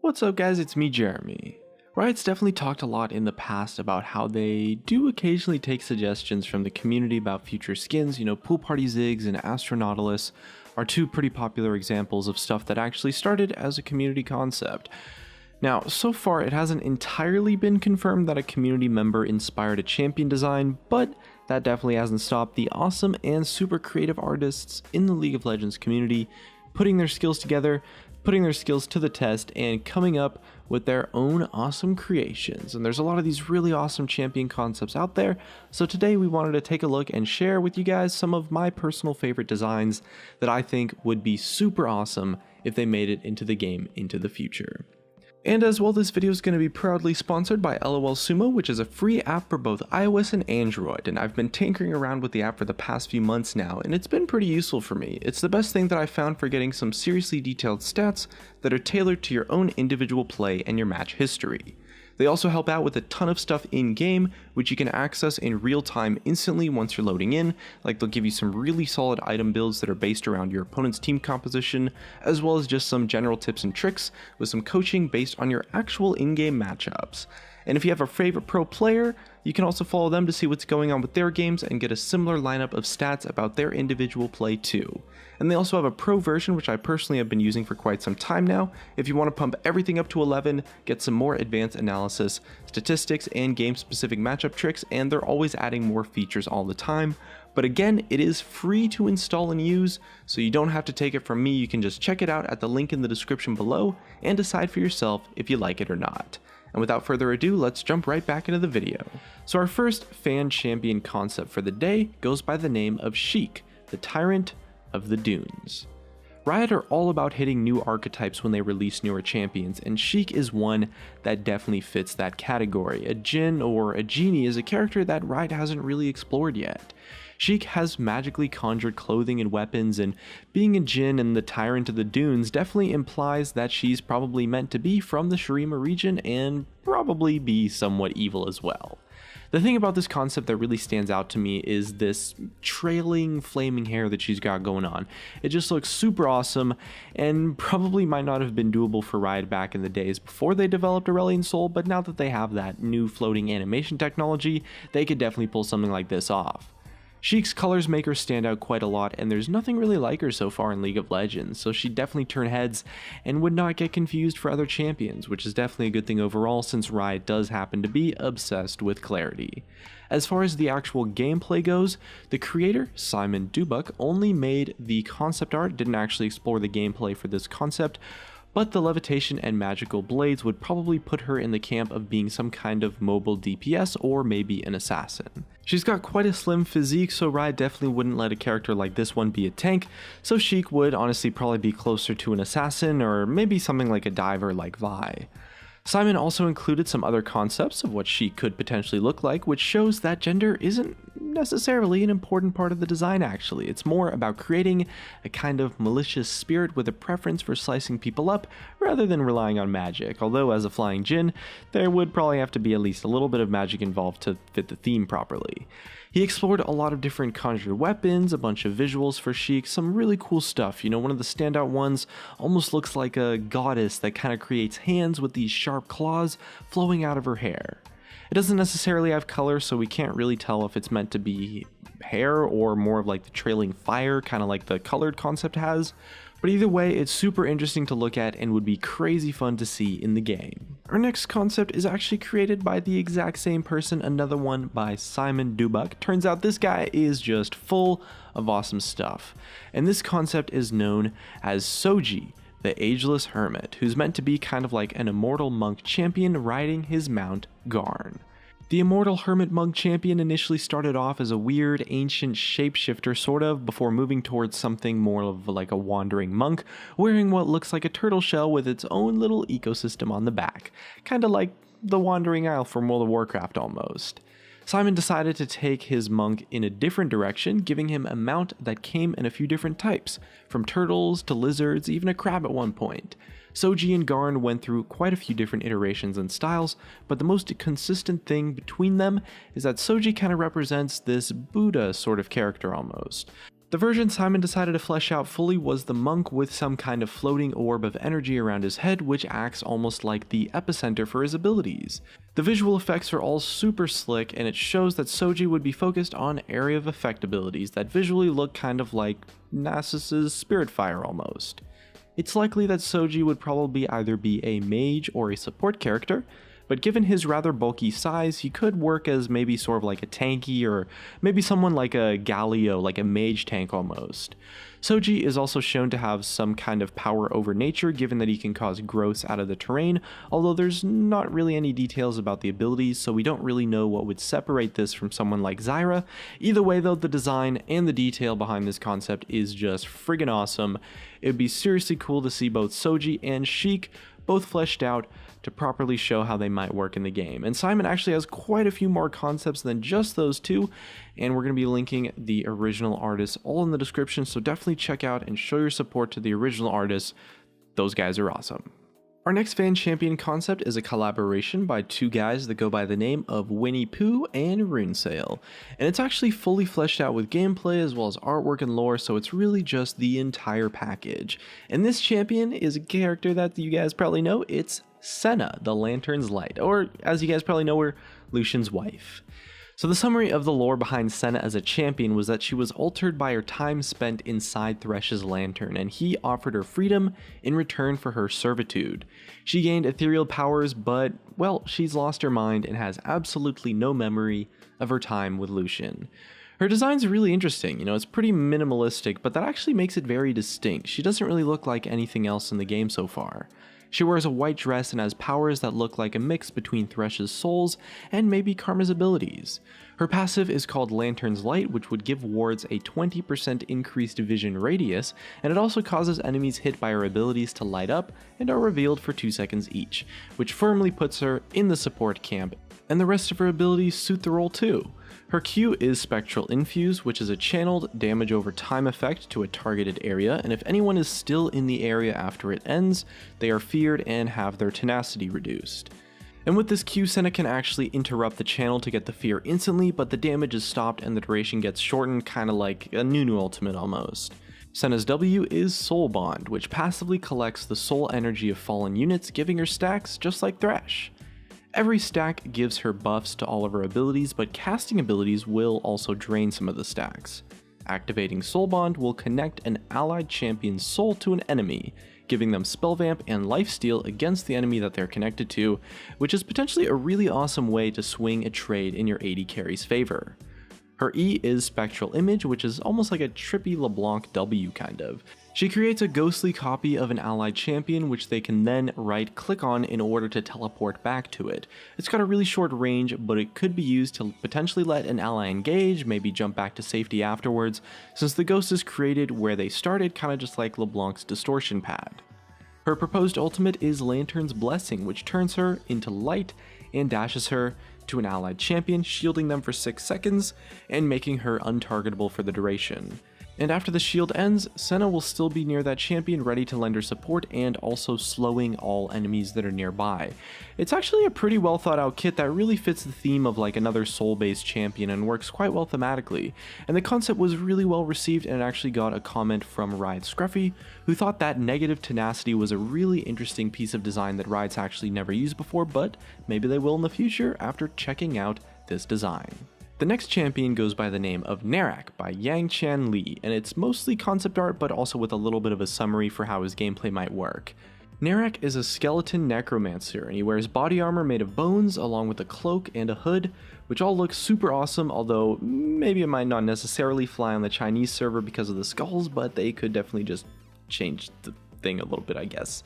What's up guys, it's me Jeremy. Riot's definitely talked a lot in the past about how they do occasionally take suggestions from the community about future skins. Pool Party Ziggs and Astronautilus are two pretty popular examples of stuff that actually started as a community concept. Now, so far it hasn't entirely been confirmed that a community member inspired a champion design, but that definitely hasn't stopped the awesome and super creative artists in the League of Legends community putting their skills together, putting their skills to the test, and coming up with their own awesome creations. And there's a lot of these really awesome champion concepts out there, so today we wanted to take a look and share with you guys some of my personal favorite designs that I think would be super awesome if they made it into the game into the future. And as well, this video is going to be proudly sponsored by LOL Sumo, which is a free app for both iOS and Android, and I've been tinkering around with the app for the past few months now, and it's been pretty useful for me. It's the best thing that I've found for getting some seriously detailed stats that are tailored to your own individual play and your match history. They also help out with a ton of stuff in-game, which you can access in real time instantly once you're loading in. Like, they'll give you some really solid item builds that are based around your opponent's team composition, as well as just some general tips and tricks with some coaching based on your actual in-game matchups. And if you have a favorite pro player, you can also follow them to see what's going on with their games and get a similar lineup of stats about their individual play too. And they also have a pro version, which I personally have been using for quite some time now, if you want to pump everything up to 11, get some more advanced analysis, statistics, and game-specific matchup tricks, and they're always adding more features all the time. But again, it is free to install and use, so you don't have to take it from me. You can just check it out at the link in the description below and decide for yourself if you like it or not. And without further ado, let's jump right back into the video. So our first fan champion concept for the day goes by the name of Sheik, the Tyrant of the Dunes. Riot are all about hitting new archetypes when they release newer champions, and Sheik is one that definitely fits that category. A Jhin or a Genie is a character that Riot hasn't really explored yet. Sheik has magically conjured clothing and weapons, and being a Jhin and the Tyrant of the Dunes definitely implies that she's probably meant to be from the Shurima region and probably be somewhat evil as well. The thing about this concept that really stands out to me is this trailing flaming hair that she's got going on. It just looks super awesome and probably might not have been doable for Riot back in the days before they developed Aurelion Sol, but now that they have that new floating animation technology, they could definitely pull something like this off. Sheik's colors make her stand out quite a lot, and there's nothing really like her so far in League of Legends, so she'd definitely turn heads and would not get confused for other champions, which is definitely a good thing overall since Riot does happen to be obsessed with clarity. As far as the actual gameplay goes, the creator, Simon Dubuk, only made the concept art, didn't actually explore the gameplay for this concept, but the levitation and magical blades would probably put her in the camp of being some kind of mobile DPS or maybe an assassin. She's got quite a slim physique, so Riot definitely wouldn't let a character like this one be a tank, so Sheik would honestly probably be closer to an assassin or maybe something like a diver like Vi. Simon also included some other concepts of what she could potentially look like, which shows that gender isn't necessarily an important part of the design actually. It's more about creating a kind of malicious spirit with a preference for slicing people up rather than relying on magic, although as a flying Jhin, there would probably have to be at least a little bit of magic involved to fit the theme properly. He explored a lot of different conjured weapons, a bunch of visuals for Sheik, some really cool stuff. One of the standout ones almost looks like a goddess that kind of creates hands with these sharp claws flowing out of her hair. It doesn't necessarily have color, so we can't really tell if it's meant to be hair or more of like the trailing fire, kind of like the colored concept has. But either way, it's super interesting to look at and would be crazy fun to see in the game. Our next concept is actually created by the exact same person, another one by Simon Dubuk. Turns out this guy is just full of awesome stuff. And this concept is known as Soji, the Ageless Hermit, who's meant to be kind of like an immortal monk champion riding his mount, Garn. The immortal hermit monk champion initially started off as a weird ancient shapeshifter sort of, before moving towards something more of like a wandering monk, wearing what looks like a turtle shell with its own little ecosystem on the back, kinda like the Wandering Isle from World of Warcraft almost. Simon decided to take his monk in a different direction, giving him a mount that came in a few different types, from turtles to lizards, even a crab at one point. Soji and Garn went through quite a few different iterations and styles, but the most consistent thing between them is that Soji kind of represents this Buddha sort of character almost. The version Simon decided to flesh out fully was the monk with some kind of floating orb of energy around his head, which acts almost like the epicenter for his abilities. The visual effects are all super slick, and it shows that Soji would be focused on area of effect abilities that visually look kind of like Nasus's Spirit Fire almost. It's likely that Soji would probably either be a mage or a support character, but given his rather bulky size, he could work as maybe sort of like a tanky, or maybe someone like a Galio, like a mage tank almost. Soji is also shown to have some kind of power over nature, given that he can cause growths out of the terrain, although there's not really any details about the abilities, so we don't really know what would separate this from someone like Zyra. Either way though, the design and the detail behind this concept is just friggin' awesome. It would be seriously cool to see both Soji and Sheik both fleshed out to properly show how they might work in the game. And Simon actually has quite a few more concepts than just those two, and we're going to be linking the original artists all in the description, so definitely check out and show your support to the original artists. Those guys are awesome. Our next fan champion concept is a collaboration by two guys that go by the name of Winnie Pooh and Runesail, and it's actually fully fleshed out with gameplay as well as artwork and lore, so it's really just the entire package. And this champion is a character that you guys probably know. It's Senna, the Lantern's Light, or as you guys probably know her, Lucian's wife. So the summary of the lore behind Senna as a champion was that she was altered by her time spent inside Thresh's lantern, and he offered her freedom in return for her servitude. She gained ethereal powers, but, well, she's lost her mind and has absolutely no memory of her time with Lucian. Her design's really interesting, it's pretty minimalistic, but that actually makes it very distinct. She doesn't really look like anything else in the game so far. She wears a white dress and has powers that look like a mix between Thresh's souls and maybe Karma's abilities. Her passive is called Lantern's Light, which would give wards a 20% increased vision radius, and it also causes enemies hit by her abilities to light up and are revealed for 2 seconds each, which firmly puts her in the support camp, and the rest of her abilities suit the role too. Her Q is Spectral Infuse, which is a channeled damage over time effect to a targeted area, and if anyone is still in the area after it ends, they are feared and have their tenacity reduced. And with this Q, Senna can actually interrupt the channel to get the fear instantly, but the damage is stopped and the duration gets shortened, kinda like a Nunu ultimate almost. Senna's W is Soul Bond, which passively collects the soul energy of fallen units, giving her stacks just like Thresh. Every stack gives her buffs to all of her abilities, but casting abilities will also drain some of the stacks. Activating Soul Bond will connect an allied champion's soul to an enemy, giving them Spell Vamp and Lifesteal against the enemy that they're connected to, which is potentially a really awesome way to swing a trade in your AD carry's favor. Her E is Spectral Image, which is almost like a trippy LeBlanc W kind of. She creates a ghostly copy of an allied champion, which they can then right-click on in order to teleport back to it. It's got a really short range, but it could be used to potentially let an ally engage, maybe jump back to safety afterwards, since the ghost is created where they started, kinda just like LeBlanc's Distortion Pad. Her proposed ultimate is Lantern's Blessing, which turns her into light and dashes her to an allied champion, shielding them for 6 seconds and making her untargetable for the duration. And after the shield ends, Senna will still be near that champion, ready to lend her support and also slowing all enemies that are nearby. It's actually a pretty well thought out kit that really fits the theme of like another soul-based champion and works quite well thematically. And the concept was really well received, and it actually got a comment from Riot Scruffy, who thought that negative tenacity was a really interesting piece of design that Riot's actually never used before, but maybe they will in the future after checking out this design. The next champion goes by the name of Narak by Yang Chan Lee, and it's mostly concept art but also with a little bit of a summary for how his gameplay might work. Narak is a skeleton necromancer, and he wears body armor made of bones along with a cloak and a hood, which all look super awesome, although maybe it might not necessarily fly on the Chinese server because of the skulls, but they could definitely just change the thing a little bit, I guess.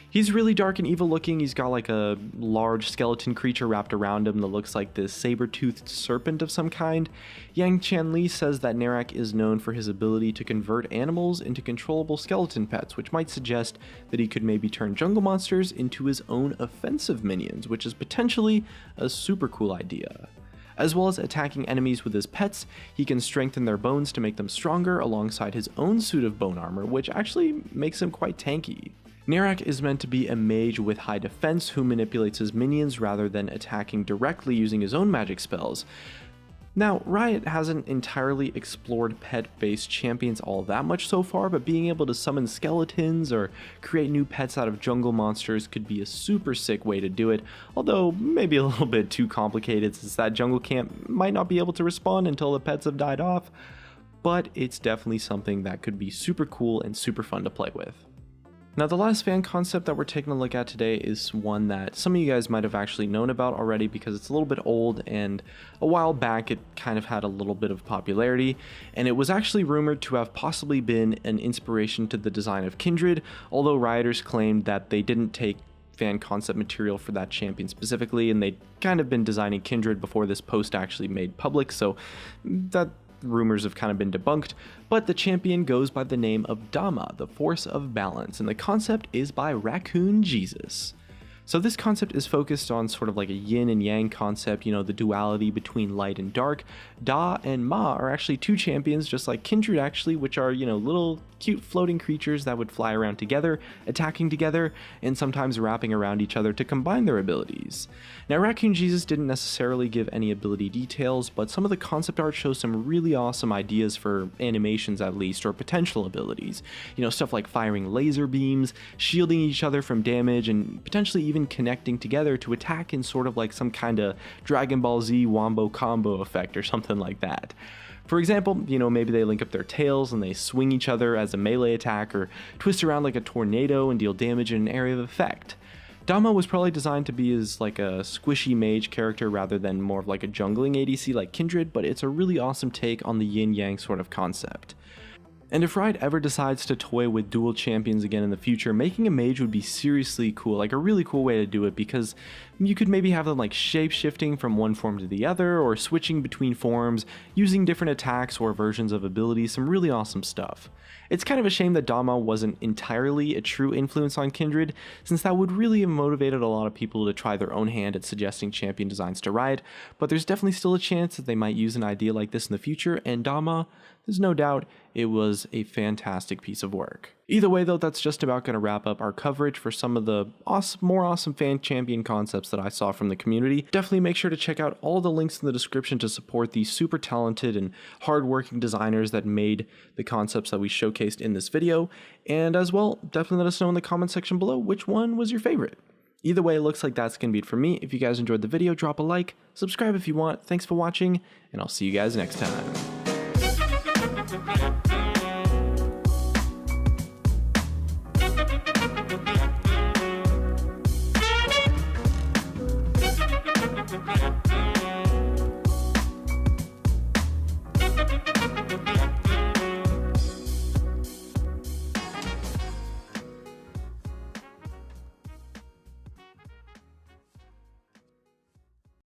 He's really dark and evil looking. He's got like a large skeleton creature wrapped around him that looks like this saber-toothed serpent of some kind. Yang Chan Lee says that Narak is known for his ability to convert animals into controllable skeleton pets, which might suggest that he could maybe turn jungle monsters into his own offensive minions, which is potentially a super cool idea. As well as attacking enemies with his pets, he can strengthen their bones to make them stronger alongside his own suit of bone armor, which actually makes him quite tanky. Narak is meant to be a mage with high defense who manipulates his minions rather than attacking directly using his own magic spells. Now, Riot hasn't entirely explored pet-based champions all that much so far, but being able to summon skeletons or create new pets out of jungle monsters could be a super sick way to do it, although maybe a little bit too complicated since that jungle camp might not be able to respawn until the pets have died off, but it's definitely something that could be super cool and super fun to play with. Now, the last fan concept that we're taking a look at today is one that some of you guys might have actually known about already because it's a little bit old, and a while back it kind of had a little bit of popularity, and it was actually rumored to have possibly been an inspiration to the design of Kindred, although rioters claimed that they didn't take fan concept material for that champion specifically, and they'd kind of been designing Kindred before this post actually made public, so that rumors have kind of been debunked. But the champion goes by the name of Dama, the Force of Balance, and the concept is by Raccoon Jesus. So this concept is focused on sort of like a yin and yang concept, you know, the duality between light and dark. Da and Ma are actually two champions, just like Kindred actually, which are, you know, little cute floating creatures that would fly around together, attacking together, and sometimes wrapping around each other to combine their abilities. Now, Raccoon Jesus didn't necessarily give any ability details, but some of the concept art shows some really awesome ideas for animations at least, or potential abilities. You know, stuff like firing laser beams, shielding each other from damage, and potentially even connecting together to attack in sort of like some kind of Dragon Ball Z wombo combo effect or something like that. For example, you know, maybe they link up their tails and they swing each other as a melee attack, or twist around like a tornado and deal damage in an area of effect. Dama was probably designed to be as like a squishy mage character rather than more of like a jungling ADC like Kindred, but it's a really awesome take on the yin-yang sort of concept. And if Riot ever decides to toy with dual champions again in the future, making a mage would be seriously cool, like a really cool way to do it, because you could maybe have them like shape-shifting from one form to the other, or switching between forms, using different attacks or versions of abilities, some really awesome stuff. It's kind of a shame that Dama wasn't entirely a true influence on Kindred, since that would really have motivated a lot of people to try their own hand at suggesting champion designs to Riot, but there's definitely still a chance that they might use an idea like this in the future, and Dama, there's no doubt, it was a fantastic piece of work. Either way though, that's just about going to wrap up our coverage for some of the more awesome fan champion concepts that I saw from the community. Definitely make sure to check out all the links in the description to support these super talented and hardworking designers that made the concepts that we showcased in this video. And as well, definitely let us know in the comment section below which one was your favorite. Either way, it looks like that's going to be it for me. If you guys enjoyed the video, drop a like, subscribe if you want. Thanks for watching, and I'll see you guys next time.